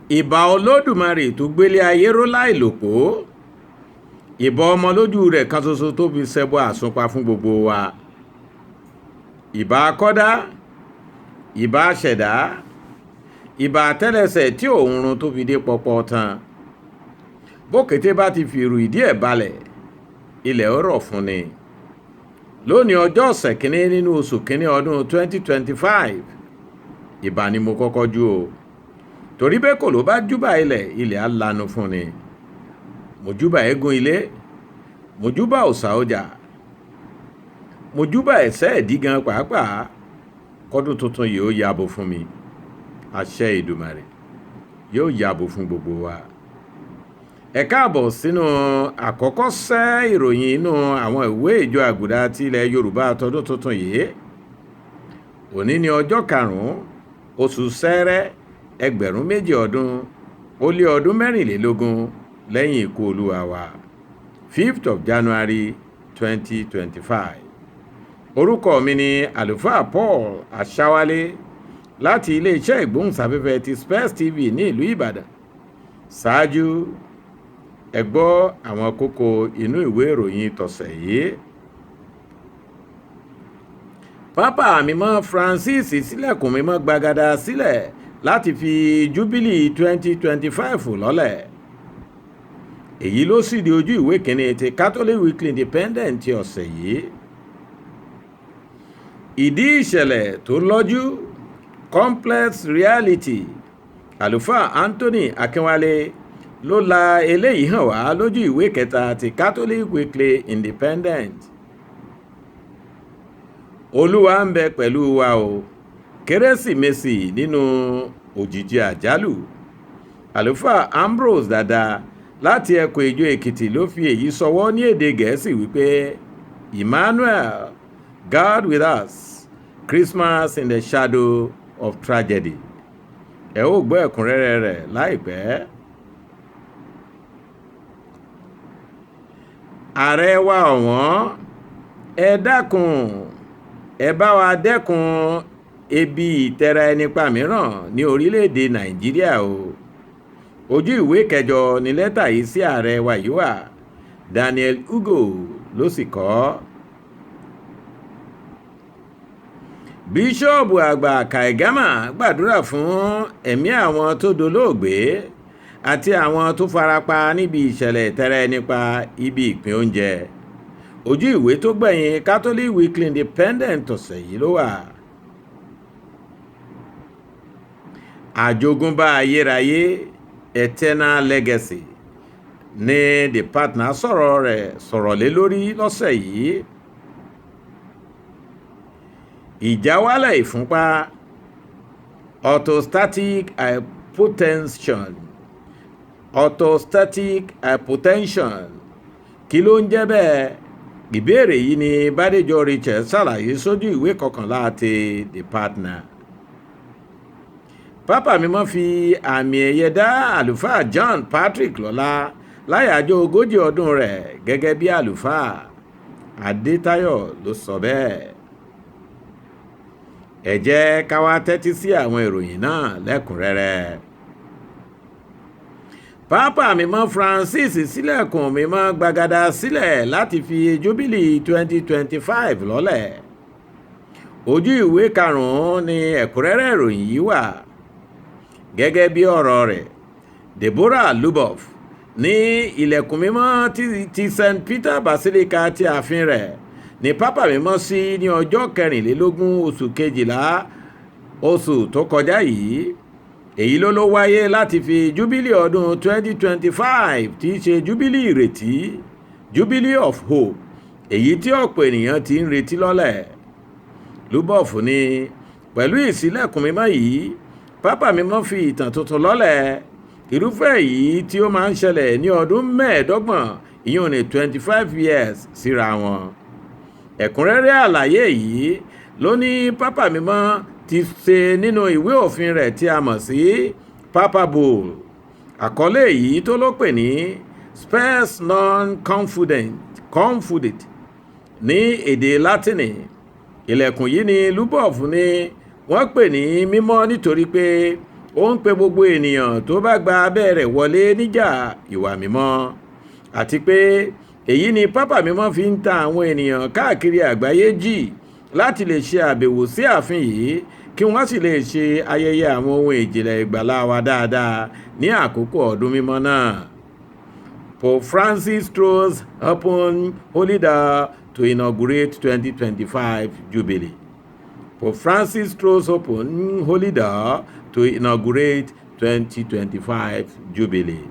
ìbà olódùmarè tó gbélé ayé ró láìlòpó, ìbà ọmọ lójú rẹ̀ kan ṣoṣo tó fi ṣẹbọ àsunpa fún gbogbo wa, ìbà akọ́dá, ìbà aṣẹ̀dá, ìbà àtẹ́lẹsẹ̀ tí òun run tó fi dé pọpọ tán. Bókété bá ti fi ìrù ìdí ẹ̀ balẹ̀, ilẹ̀ ó rọ̀ fún ni. Lónìí ọjọ́ ọ̀sẹ̀ kínní nínú oṣù kínní ọdún 2025, ìbà ni mo kọ́kọ́ jú o, torí bẹ́ẹ̀ kò ló bá júbà ilẹ̀ á lanu fún ni. Mo júbà eégún ilé, mo júbà òòṣà ọjà, mo júbà ẹ̀sẹ́ ẹ̀dí gan pàápàá. Kọ́dún tuntun yìí ó yabo fún mi, àṣẹ Èdùmàrè yóò yabo fún gbogbo wa. Ẹ káàbọ̀ sínú àkọ́kọ́ sẹ́ ìròyìn inú àwọn ìwé ìjọ àgùdà ti ilẹ̀ Yorùbá tọdún tuntun yìí. Òní ni ọjọ́ 5 oṣù Ṣẹ́rẹ́, 2024 lẹ́yìn ikú Olúwa wa, 5th of January 2025. Orúkọ mi ni àlùfáà Paul Aṣáwálé láti iléeṣẹ́ ìgbóhùnsáfẹ́fẹ́ ti Space TV ní ìlú Ìbàdàn. Ṣáájú, ẹ gbọ́ àwọn kókó inú ìwé ìròyìn tọ̀sẹ̀ yìí. Pápá mímọ́ Francis ṣílẹ̀kùn mímọ́ gbàgàdà sílẹ̀ láti fi júbílì 2025 lọ́lẹ̀. Èyí ló sì di ojú ìwé kìíní ti Catholic Weekly Independent ti ọ̀sẹ̀ yìí. Ìdí ìṣẹ̀lẹ̀ tó lọ́jú, complex reality, àlùfáà Anthony Akínwálé ló la eléyìí hàn wá lójú ìwé kẹta ti Catholic Weekly Independent. Olúwa ń bẹ pẹ̀lú wa o, kérésìmesì nínú òjìji àjálù. Àlùfáà Ambrose Dada láti Ẹ̀kọ́ Ìjọ Èkìtì ló fi èyí sọwọ́ ní èdè Gẹ̀ẹ́sì wípé Emmanuel, God with us, Christmas in the shadow of tragedy. Ẹ ó gbọ́ ẹ̀kúnrẹ́rẹ́ rẹ̀ láìpẹ́. Ààrẹ wa ọ̀wọ́n, ẹ dákun, ẹ bá wa dẹ́kun ebi ìtẹra ẹni pa mìíràn ní orílẹ̀-èdè Nàìjíríà o. Ojú ìwé kẹjọ ni lẹ́tà yìí sí ààrẹ wa yìí wà. Daniel Ugo ló sì kọ ọ́. Bíṣọ́ọ̀bù àgbà Kaigama gbàdúrà fún ẹ̀mí àwọn tó dolóògbé àti àwọn tó farapa níbi ìṣẹ̀lẹ̀ ìtẹra ẹni pa ibi ìpín oúnjẹ. Ojú ìwé tó gbẹ̀yìn Catholic Weekly Independent ọ̀sẹ̀ yìí ló wà. Àjogúnbá ayérayé, eternal legacy, ní The Partner sọ̀rọ̀ lé lórí lọ́sẹ̀ yìí. Ìjáwálẹ̀ ìfúnpá, orthostatic hypotension, kí ló ń jẹ́ bẹ́ẹ̀? Ìbéèrè yìí ni Bádéjọ Richard ṣàlàyé sójú ìwé 11 ti The Partner. Pápá mímọ́ fi àmì ẹ̀yẹ dá àlùfáà John Patrick lọ́lá láyàjọ́ 40 ọdún rẹ̀ gẹ́gẹ́ bí àlùfáà. Adétáyọ̀ ló sọ bẹ́ẹ̀. Ẹ jẹ́ ká wá tẹ́tí sí àwọn ìròyìn náà lẹ́kùnrẹ́rẹ́. Pápá mímọ́ Francis ṣílẹ̀kùn mímọ́ gbàgàdà sílẹ̀ láti fi júbílì 2025 lọ́lẹ̀. Ojú ìwé 5 ni ẹ̀kúnrẹ́rẹ́ ìròyìn yìí wà. Gẹ́gẹ́ bí ọ̀rọ̀ rẹ̀, Deborah Lubov ní ilẹ̀kùn mímọ́ ti St. Peter Basilica ti ààfin rẹ̀ ní pápá mímọ́ sí ní ọjọ́ 24 oṣù kejìlá oṣù tó kọjá yìí. Èyí ló wáyé láti fi júbílì ọdún 2025 tí í ṣe júbílì ìrètí, Jubilee of Hope, èyí tí ọ̀pọ̀ ènìyàn ti ń retí lọ́lẹ̀. Lubov ní pẹ̀lú ìṣílẹ̀kùn mímọ́ yìí, pápá mímọ́ fi ìtàn tuntun lọ́lẹ̀, irúfẹ́ èyí tí ó máa ń ṣẹlẹ̀ ní ọdún 25, ìyẹn ní 25 years síra wọn. Ẹ̀kúnrẹ́rẹ́ àlàyé yìí ló ní pápá mímọ́ ti ṣe nínú ìwé òfin rẹ̀ tí a mọ̀ sí Papal Bull. Àkọlé yìí tó ló pè ní Spes non confudit ní èdè Látìnì. Ilẹ̀kùn yìí ni Lubov ní wọ́n pè ní mímọ́ nítorí pé ó ń pe gbogbo ènìyàn tó bá gba abẹ́ rẹ̀ wọlé níjà ìwà mímọ́, àti pé èyí ni pápá mímọ́ fi ń ta àwọn ènìyàn káàkiri àgbáyé jì láti lè ṣe àbẹ̀wò sí ààfin yìí kí wọ́n sì lè ṣe ayẹyẹ àwọn ohun ìjìnlẹ̀ ìgbàlà wa dáadáa ní àkókò ọdún mímọ́ náà. Pope Francis throws open holy door to inaugurate 2025 Jubilee. Pope Francis throws open holy door to inaugurate 2025 Jubilee.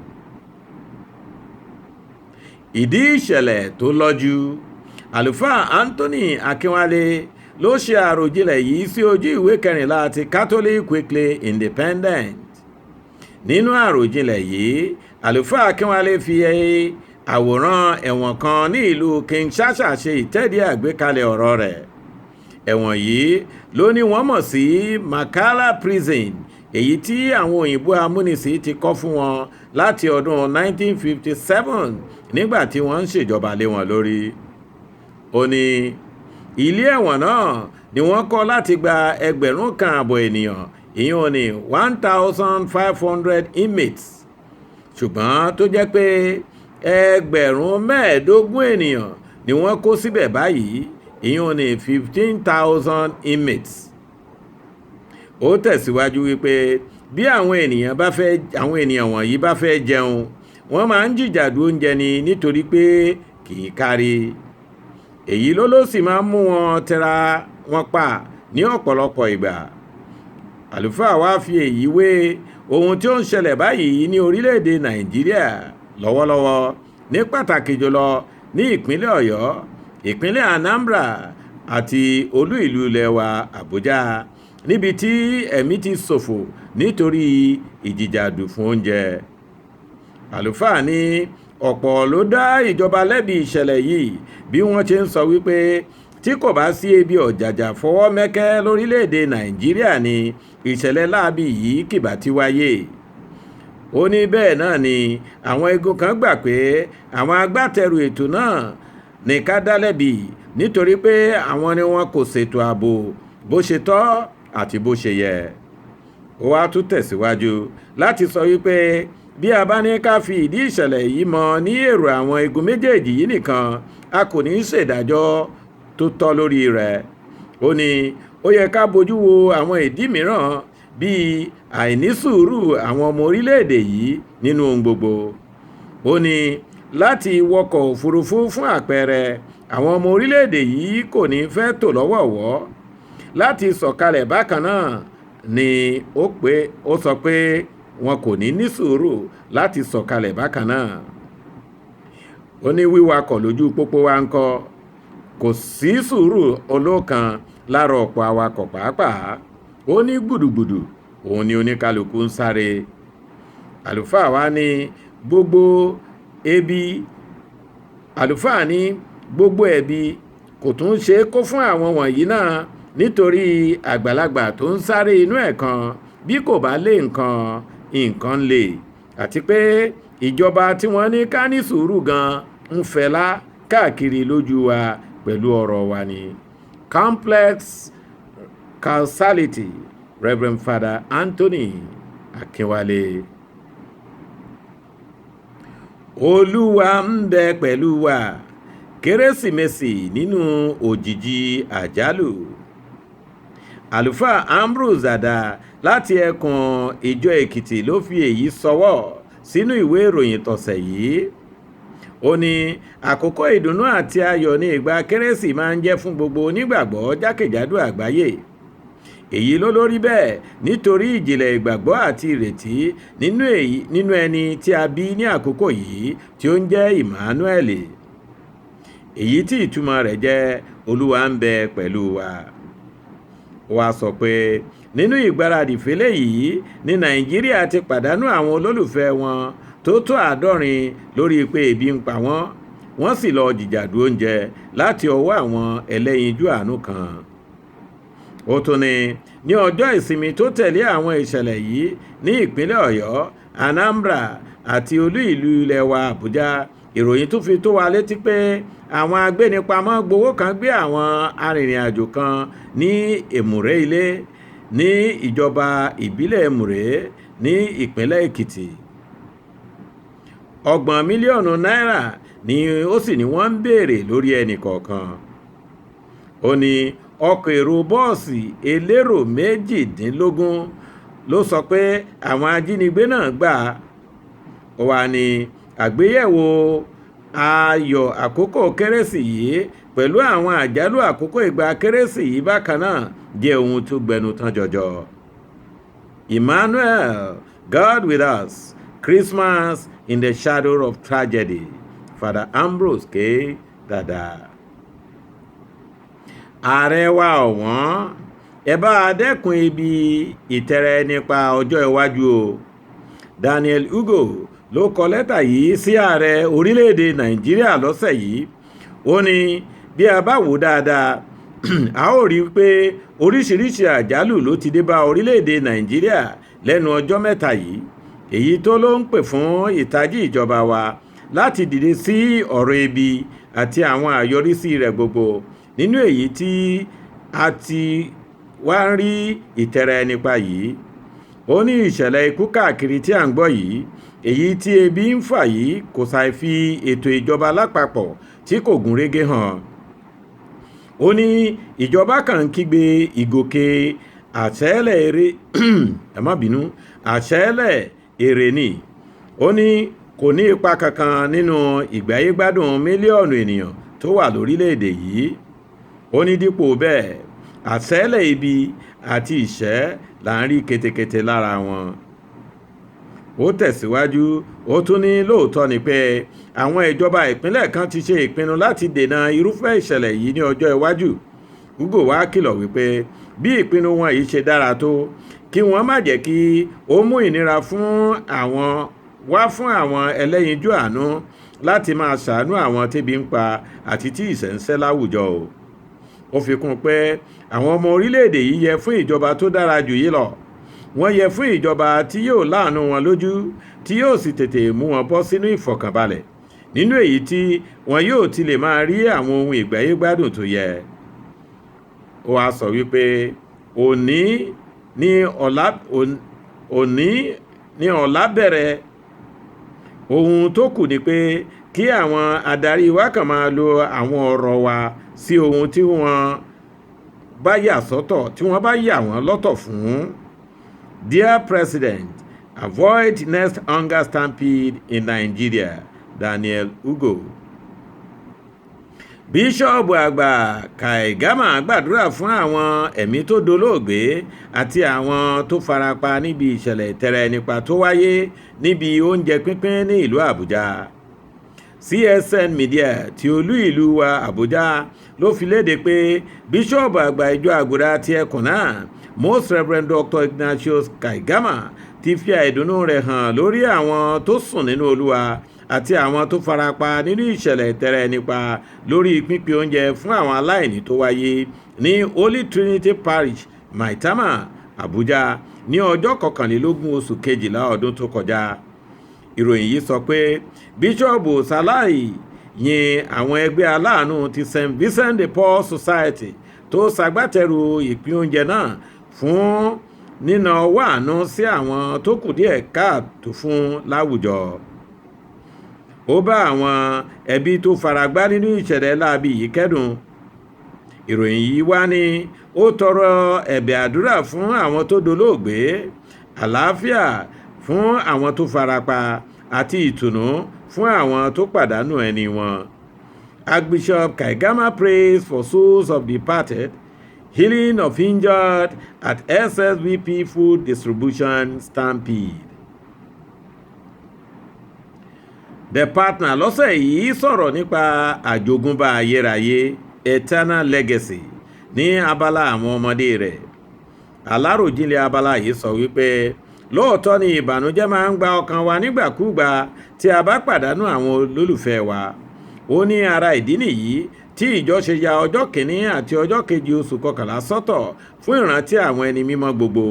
Ìdí ìṣẹ̀lẹ̀ tó lọ́jú. Àlùfáà Anthony Akínwálé ló ṣe àròjinlẹ̀ yìí sí ojú ìwé 14 ti Catholic Weekly Independent. Nínú àròjinlẹ̀ yìí, àlùfáà Akínwálé fi àwòrán ẹ̀wọ̀n kan ní ìlú Kinshasa ṣe ìtẹ́dí àgbékalẹ̀ ọ̀rọ̀ rẹ̀. Ẹ̀wọ̀n yìí ló ní wọ́n mọ̀ sí Makala Prison, èyí tí àwọn òyìnbó amúnisìn ti kọ́ fún wọn láti ọdún 1957 nígbà tí wọ́n ń ṣèjọba lé wọn lórí. Ó ní ilé ẹ̀wọ̀n náà ni wọ́n kọ́ láti gba 1,500 ènìyàn, ìyẹn ní 1,500 inmates, ṣùgbọ́n tó jẹ́ pé 15,000 ènìyàn ni wọ́n kó síbẹ̀ báyìí, ìyẹn ní 15,000 inmates. Ó tẹ̀síwájú wípé bí àwọn ènìyàn wọ̀nyí bá fẹ́ jẹun, wọ́n máa ń jìjàdù oúnjẹ ni nítorí pé kì í kárí. Èyí ló sì máa ń mú wọn tẹra wọn pa ní ọ̀pọ̀lọpọ̀ ìgbà. Àlùfáà wá fi èyí wé ohun tí ó ń ṣẹlẹ̀ báyìí ní orílẹ̀-èdè Nàìjíríà lọ́wọ́lọ́wọ́, ní pàtàkì jùlọ ní ìpínlẹ̀ Ọ̀yọ́, ìpínlẹ̀ Anambra àti olú ìlú ilẹ̀ wa Àbújá, níbi tí ẹ̀mí ti ṣòfò nítorí ìjìjàdù fún oúnjẹ. Àlùfáà ní ọ̀pọ̀ ló dá ìjọba lẹ́bi ìṣẹ̀lẹ̀ yìí bí wọ́n ṣe ń sọ wípé tí kò bá sí ebi ọ̀jàjà fọwọ́ mẹ́kẹ́ lórílẹ̀‐èdè Nàìjíríà ni ìṣẹ̀lẹ̀ láabi yìí kìbá ti wáyé. Ó ní bẹ́ẹ̀ náà ni àwọn igun kan gbà pé àwọn agbátẹrù ètò náà ní ká dá lẹ́bi nítorí pé àwọn ni wọn kò ṣètò ààbò bó ṣe tọ́ àti bó ṣe yẹ. Ó wá tún tẹ̀síwájú láti sọ wípé bí a bá ní ká fi ìdí ìṣẹ̀lẹ̀ yìí mọ ní èrò àwọn igun méjèèjì yìí nìkan, a kò ní ṣèdájọ́ tó tọ́ lórí rẹ̀. Ó ní ó yẹ ká bójú wo àwọn ìdí mìíràn bíi àìnísùúrù àwọn ọmọ orílẹ̀-èdè yìí nínú ohun gbogbo. Ó ní láti wọkọ̀ òfurufú fún àpẹẹrẹ, àwọn ọmọ orílẹ̀-èdè yìí kò ní fẹ́ tò lọ́wọ̀ọ̀wọ́. Láti sọ̀kalẹ̀ bákan náà ni ó sọ pé wọn kò ní sùúrù láti sọ̀kalẹ̀ bákan náà. Ó ní wíwakọ̀ lójú pópó wa ń kọ́, kò sí sùúrù olókan lára ọ̀pọ̀ awakọ̀ pàápàá. Ó ní gbùdùgbùdù òun ni oníkálukú ń sáré. Àlùfáà wá ní gbogbo ẹ̀bi kò tún ṣe kó fún àwọn wọ̀nyí náà nítorí àgbàlagbà tó ń sáré inú ẹ̀ kan bí kò bá lé nǹkan lè, àti pé ìjọba tí wọ́n ní ká ní sùúrù gan ń fẹlá káàkiri lójú wa pẹ̀lú ọ̀rọ̀ wa ni. Complex Causality, Reverend Father Anthony Akínwálé. Olúwa ń bẹ pẹ̀lú wa. Kérésìmesì nínú òjìji àjálù. Àlùfáà Ambrose Ada láti ẹkùn ìjọ Èkìtì ló fi èyí sọwọ́ sínú ìwé ìròyìn tọ̀sẹ̀ yìí. Ó ní àkókò ìdùnnú àti ayọ̀ ní ìgbà Kérésì máa ń jẹ́ fún gbogbo onígbàgbọ́ jákèjádò àgbáyé. Èyí ló lórí bẹ́ẹ̀ nítorí ìjìnlẹ̀ ìgbàgbọ́ àti ìrètí nínú ẹni tí a bí ní àkókò yìí tí ó ń jẹ́ Emmanuel. Èyí tí ìtumọ̀ rẹ̀ jẹ́ Olúwa ń bẹ pẹ̀lú wa. Ó wá sọ pé nínú ìgbáradì fẹ́lẹ̀ yìí ní Nàìjíríà ti pàdánù àwọn olólùfẹ́ wọn tó 70 lórí pé ebi ń pa wọ́n sì lọ jìjàdù oúnjẹ láti ọwọ́ àwọn ẹlẹ́yinjú àánú kan. Ó tún ní ọjọ́ ìsinmi tó tẹ̀lé àwọn ìṣẹ̀lẹ̀ yìí ní ìpínlẹ̀ Ọ̀yọ́, Anambra àti olú ìlú ilẹ̀ wa Àbújá, ìròyìn tún fi tó wa létí pé àwọn agbénipamọ́ gbowó kan gbé àwọn arìnrìn-àjò kan ní Èmùrè Ilé ní ìjọba ìbílẹ̀ Mùré ní ìpínlẹ̀ Èkìtì. 30 mílíọ̀nù náírà ni ó sì ní wọ́n ń béèrè lórí ẹnì kọ̀ọ̀kan. Ó ní ọkọ̀ èrò bọ́ọ̀sì elérò 18 ló sọ pé àwọn ajínigbé náà gbà. Ó wá ní àgbéyẹ̀wò ayọ̀ àkókò kérésì yìí pẹ̀lú àwọn àjálù àkókò ìgbà kérésì yìí bákan náà jẹ́ ohun tó gbẹnu tán jọjọ. Emmanuel, God with us, Christmas in the shadow of tragedy. Father Ambrose K. Dada. Ààrẹ wa ọ̀wọ́n, ẹ bá a dẹ́kun ibi ìtẹrẹ nípa ọjọ́ iwájú o. Daniel Ugo ló kọ lẹ́tà yìí sí ààrẹ orílẹ̀-èdè Nàìjíríà lọ́sẹ̀ yìí. Ó ní bí a bá wò dáadáa a ó rí pé oríṣiríṣi àjálù ló ti dé bá orílẹ̀-èdè Nàìjíríà lẹ́nu ọjọ́ mẹ́ta yìí, èyí tó ló ń pè fún ìtají ìjọba wa láti dìde sí ọ̀rọ̀ ebi àti àwọn àyọrísí rẹ̀ gbogbo, nínú èyí tí a ti wá ń rí ìtẹrẹ nípa yìí. Ó ní ìṣẹ̀lẹ̀ ikú káàkiri tí à ń gbọ́ yìí, èyí tí ebi ń fà yìí kò ṣàì fi ètò ìjọba lápapọ̀ tí kò gúnrégé hàn. Ó ní ìjọba kan ń kígbe ìgòkè àṣẹ́lẹ̀ èrè ni. Ó ní kò ní ipa kankan nínú ìgbáyégbádùn mílíọ̀nù ènìyàn tó wà lórílẹ̀‐èdè yìí. Ó ní dípò bẹ́ẹ̀ àṣẹ́lẹ̀ ibi àti ìṣẹ́ là ń rí ketekete lára wọn. Ó tẹ̀síwájú, ó tún ní lóòótọ́ ni pé àwọn ìjọba ìpínlẹ̀ kan ti ṣe ìpinnu láti dènà irúfẹ́ ìṣẹ̀lẹ̀ yìí ní ọjọ́ iwájú. Ugo wá kìlọ̀ wípé bí ìpinnu wọn yìí ṣe dára tó, kí wọ́n má jẹ́ kí ó mú ìnira wá fún àwọn ẹlẹ́yinjú àánú láti máa ṣàánú àwọn tébi ń pa àti tí ìṣẹ́ ń ṣẹ́ láwùjọ o. Ó fi kún pé àwọn ọmọ orílẹ̀-èdè yìí yẹ fún ìjọba tó dára jù yìí lọ. Wọ́n yẹ fún ìjọba tí yóò láàánú wọn lójú, tí yóò sì tètè mú wọn bọ́ sínú ìfọ̀kànbalẹ̀, nínú èyí tí wọn yóò ti lè máa rí àwọn ohun ìgbáyégbádùn tó yẹ. Ó wá sọ wípé òní ni ọ̀la bẹ̀rẹ̀. Ohun tó kù ni pé kí àwọn adarí wa kàn máa lo àwọn ọ̀rọ̀ wa sí ohun tí wọ́n bá yà sọ́tọ̀, tí wọ́n bá yà wọ́n lọ́tọ̀ fún. Dear President, avoid next hunger stampede in Nigeria. Daniel Ugo. Bíṣọ́ọ̀bù àgbà Kaigama gbàdúrà fún àwọn ẹ̀mí tó dolóògbé àti àwọn tó farapa níbi ìṣẹ̀lẹ̀ ìtẹrẹ nípa tó wáyé níbi oúnjẹ pínpín ní ìlú Àbújá. CSN Media ti olú ìlú wa Àbújá ló fi léde pé bíṣọ́ọ̀bù àgbà ìjọ Àgùdà ti ẹkùn náà, Most Reverend Dr. Ignatius Kaigama, ti fi àìdùnnú rẹ̀ hàn lórí àwọn tó sùn nínú Olúwa àti àwọn tó farapa nínú ìṣẹ̀lẹ̀ ìtẹrẹ nípa lórí pínpín oúnjẹ fún àwọn aláìní tó wáyé ní Holy Trinity Parish, Maitama, Àbújá ní ọjọ́ 21 oṣù kejìlá ọdún tó kọjá. Ìròyìn yìí sọ pé bíṣọ́ọ̀bù Sàláì yin àwọn ẹgbẹ́ aláàánú ti St. Vincent de Paul Society tó ṣagbátẹrù ìpín oúnjẹ náà fún níná ọwọ́ àánú sí àwọn tó kù díẹ̀ káàtó fún láwùjọ. Ó bá àwọn ẹbí tó faragbá nínú ìṣẹ̀lẹ̀ láabi yìí kẹ́dùn. Ìròyìn yìí wá ní ó tọrọ ẹ̀bẹ̀ àdúrà fún àwọn tó dolóògbé, àlàáfíà fún àwọn tó farapa àti ìtùnú fún àwọn tó pàdánù ẹni wọn. Archbishop Kaigama prays for souls of departed, healing of injured at SSVP food distribution stampede. The Partner lọ́sẹ̀ yìí sọ̀rọ̀ nípa àjogúnbá ayérayé, eternal legacy, ní abala àwọn ọmọdé rẹ̀. Aláròjinlẹ̀ abala yìí sọ wípé lóòótọ́ ni ìbànújẹ́ máa ń gba ọkàn wa nígbàkúgbà tí a bá pàdánù àwọn olólùfẹ́ wa. Ó ní ara ìdí nìyí tí ìjọ ṣe ya ọjọ́ kìíní àti ọjọ́ kejì oṣù kọkànlá sọ́tọ̀ fún ìrántí àwọn ẹni mímọ́ gbogbo,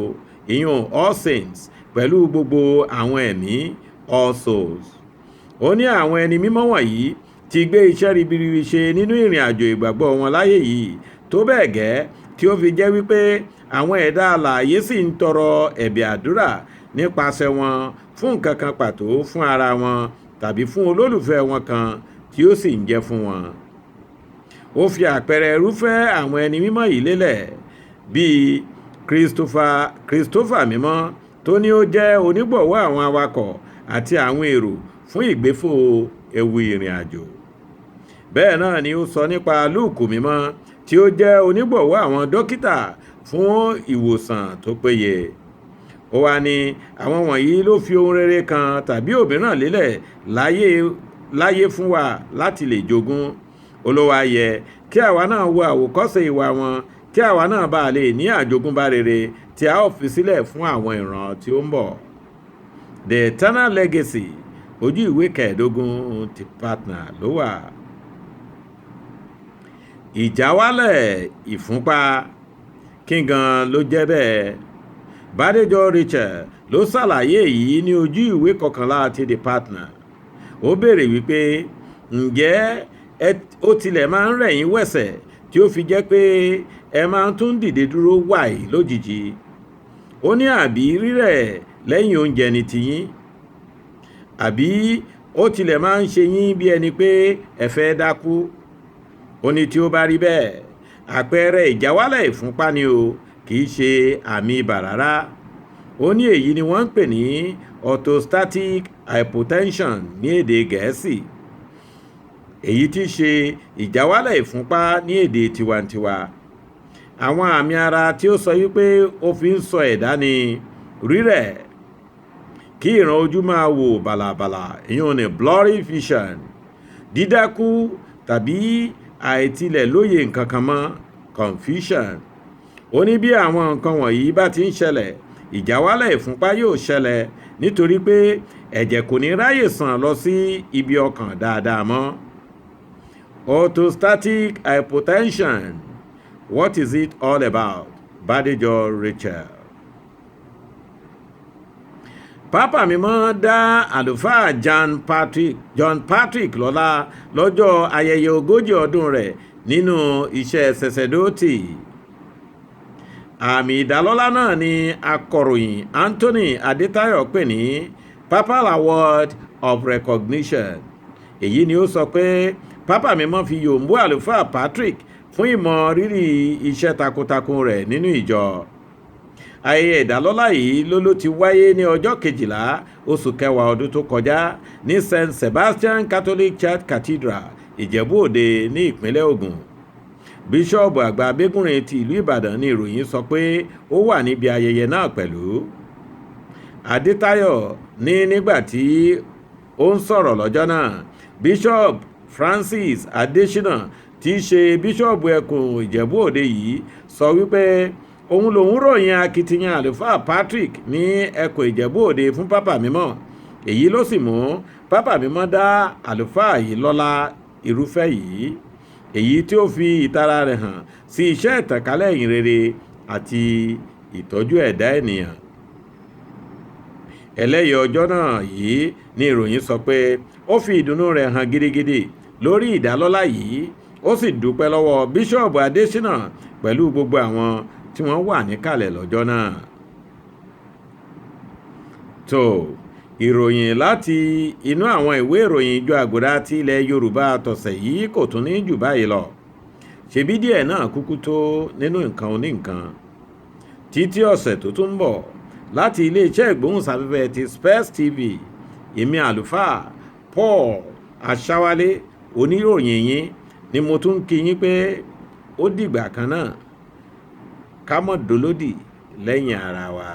ìyún All Saints, pẹ̀lú gbogbo àwọn ẹ̀mí, All Souls. Ó ní àwọn ẹni mímọ́ wọ̀nyí ti gbé iṣẹ́ ribiribi ṣe nínú ìrìn àjò ìgbàgbọ́ wọn láyé yìí, tó bẹ́ẹ̀ gẹ́ tí ó fi jẹ́ wípé àwọn ẹ̀dá alààyè sì ń tọrọ ẹ̀bẹ̀ àdúrà nípasẹ̀ wọn fún nǹkan kan pàtó fún ara wọn tàbí fún olólùfẹ́ wọn kan tí ó sì ń jẹ́ fún wọn. Ó fi àpẹẹrẹ irúfẹ́ àwọn ẹni mímọ́ yìí lélẹ̀ bíi Christopher mímọ́ tó ní ó jẹ́ onígbọ̀wọ́ àwọn awakọ̀ àti àwọn èrò fún ìgbéfò ewu ìrìn àjò. Bẹ́ẹ̀ náà ni ó sọ nípa Lúùkù mímọ́ tí ó jẹ́ onígbọ̀wọ́ àwọn dókítà fún ìwòsàn tó péye. Ó wá ní àwọn wọ̀nyí ló fi ohun rere kan tàbí òmíràn lélẹ̀ láyé fún wa láti lè jogún. Olówó ayẹ kí àwa náà wo àwòkọ́ṣe ìwà wọn kí àwa náà bá lè ní àjogúnbá rere tí a ó fi sílẹ̀ fún àwọn ìran tí ó ń bọ̀. The Eternal Legacy, ojú ìwé 15 ti Partner ló wà. Ìjáwálẹ̀ ìfúnpá kí gan ló jẹ́ bẹ́ẹ̀? Bádéjọ Rachel ló ṣàlàyé èyí ní ojú ìwé 11 ti The Partner. Ó béèrè wípé ǹjẹ́ ó tilẹ̀ máa ń rẹ̀ yín wẹ̀sẹ̀ tí ó fi jẹ́ pé ẹ máa ń tún dìde dúró wàì lójijì? Ó ní àbí rírẹ̀ lẹ́yìn oúnjẹ ni tiyín? Àbí ó tilẹ̀ máa ń ṣe yín bí ẹni pé ẹ fẹ́ dákú? Ó ní tí ó bá rí bẹ́ẹ̀, àpẹẹrẹ ìjáwálẹ̀ ìfúnpá ni o, kìí ṣe àmì ibà rárá. Ó ní èyí ni wọ́n ń pè ní orthostatic hypotension ní èdè Gẹ̀ẹ́sì, èyí tí ṣe ìjáwálẹ̀ ìfúnpá ní èdè tiwantiwa. Àwọn àmì ara tí ó sọ wípé ó fi ń sọ ẹ̀dá ni rírẹ̀, kí ìran ojú máa wò bàlàbàlà, ìyẹn ni blurry vision, dídákú tàbí àìtilẹ̀ lóye nǹkan kan mọ́, confusion. Ó ní bí àwọn nǹkan wọ̀nyí bá ti ń ṣẹlẹ̀, ìjáwálẹ̀ ìfúnpá yóò ṣẹlẹ̀ nítorí pé ẹ̀jẹ̀ kò ní ráyè sàn lọ sí ibi ọkàn dáadáa mọ́. Orthostatic hypotension, what is it all about? Bádéjọ Rachel. Pápá mímọ́ dá àlùfáà John Patrick lọ́lá lọ́jọ́ ayẹyẹ 40 ọdún rẹ̀ nínú iṣẹ́ sẹsẹdótì. Àmì ìdálọ́lá náà ni akọ̀ròyìn Anthony Adétayọ̀ pè ní Papal Award of Recognition. Èyí ni ó sọ pé pápá mímọ́ fi yòǹbó àlùfáà Patrick fún ìmọ̀ rírì iṣẹ́ takuntakun rẹ̀ nínú ìjọ. Ayẹyẹ ìdálọ́lá yìí ló ti wáyé ní ọjọ́ 12 oṣù kẹwàá ọdún tó kọjá ní St. Sebastian Catholic Church Cathedral, Ìjẹ̀bú Òde ní ìpínlẹ̀ Ògùn. Bíṣọ́ọ̀bù àgbà Abégúnrin ti ìlú Ìbàdàn ní ìròyìn sọ pé ó wà níbi ayẹyẹ náà pẹ̀lú. Adétayọ̀ ní nígbà tí ó ń sọ̀rọ̀ lọ́jọ́ náà, Bishop Francis Adésínà tí í ṣe bíṣọ́ọ̀bù ẹkùn Ìjẹ̀bú Òde yìí sọ wípé òun lòun ròyìn akitiyan àlùfáà Patrick ní ẹkùn Ìjẹ̀bú Òde fún pápá mímọ́. Èyí ló sì mú pápá mímọ́ dá àlùfáà yìí lọ́lá irúfẹ́ yìí, èyí tí ó fi ìtara rẹ̀ hàn sí iṣẹ́ ìtànkálẹ̀ ìyìn rere àti ìtọ́jú ẹ̀dá ènìyàn. Ẹlẹ́yẹ ọjọ́ náà yìí ní ìròyìn sọ pé ó fi ìdùnnú rẹ̀ hàn gidigidi lórí ìdálọ́lá yìí. Ó sì dúpẹ́ lọ́wọ́ Bíṣọ́ọ̀bù Adésínà pẹ̀lú gbogbo àwọn tí wọ́n wà níkàlẹ̀ lọ́jọ́ náà. tó ìròyìn láti inú àwọn ìwé ìròyìn ìjọ Àgùdà ti ilẹ̀ Yorùbá tọ̀sẹ̀ yìí kò tún ní jù báyìí lọ. ṣebí díẹ̀ náà kúkú tó nínú nǹkan oníǹkan. títí ọ̀sẹ̀ tó tún bọ̀ láti iléeṣẹ́ ìgbóhùnsáfẹ́fẹ́ ti Space TV, èmi àlùfáà Paul Aṣáwálé oníròyìn yín ni mo tún kí yín pé ó dìgbà kan náà, ká mọ́ dolódì lẹ́yìn ara wa.